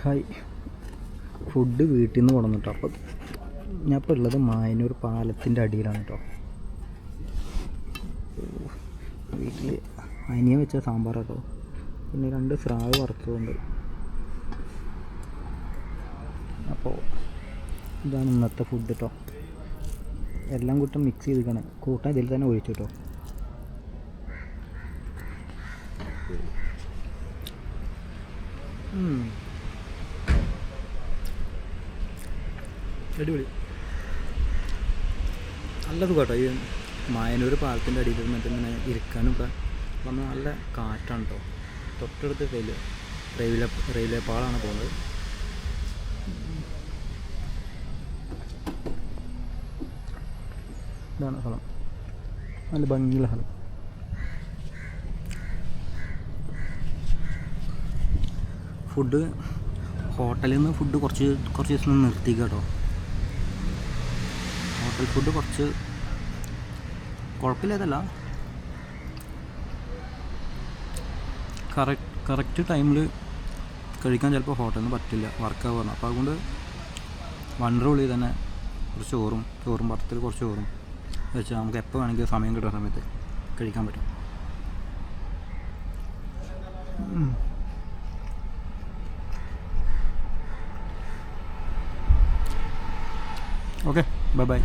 Hi, food വീട്ടിൽ നിന്ന് കൊണ്ടുവന്നിട്ടോ. അപ്പോൾ ഞാൻ ഇപ്പോൾ ഉള്ളത് മായനൂർ പാലത്തിൻ്റെ അടിയിലാണ് കേട്ടോ. വീട്ടിൽ അനിയൻ വെച്ച സാമ്പാർ കേട്ടോ, പിന്നെ 2 സ്രാവ് വറുത്തതുണ്ട്. അപ്പോൾ ഇതാണ് ഇന്നത്തെ ഫുഡ് കേട്ടോ. എല്ലാം കൂട്ടം മിക്സ് ചെയ്തിരിക്കണം. കൂട്ടാൻ ഇതിൽ തന്നെ ഒഴിച്ചു കേട്ടോ. അടിപൊളി, നല്ലത് കേട്ടോ. ഈ മായനൂർ പാലത്തിൻ്റെ അടിയിൽ നിന്നിട്ട് ഇങ്ങനെ ഇരിക്കാനും ഒക്കെ വന്നാൽ നല്ല കാറ്റാണ് കേട്ടോ. തൊട്ടടുത്ത് റെയിൽവേ പാളമാണ് പോകുന്നത്. ഇതാണ് സ്ഥലം, നല്ല ഭംഗിയുള്ള സ്ഥലം. ഫുഡ് ഹോട്ടലിൽ നിന്ന് ഫുഡ് കുറച്ച് ദിവസം നിർത്തിക്കുക കേട്ടോ. ഹോട്ടൽ ഫുഡ് കുറച്ച് കുഴപ്പമില്ലാതല്ല, കറക്റ്റ് ടൈമിൽ കഴിക്കാൻ ചിലപ്പോൾ ഹോട്ടലിൽ നിന്ന് പറ്റില്ല, വർക്കാവുക പറഞ്ഞു. അപ്പോൾ അതുകൊണ്ട് വണ്ടറുള്ളിൽ തന്നെ കുറച്ച് ചോറും പത്രത്തിൽ കുറച്ച് ചോറും വെച്ചാൽ നമുക്ക് എപ്പോൾ വേണമെങ്കിൽ സമയം കിട്ടുന്ന സമയത്ത് കഴിക്കാൻ പറ്റും. Okay, by.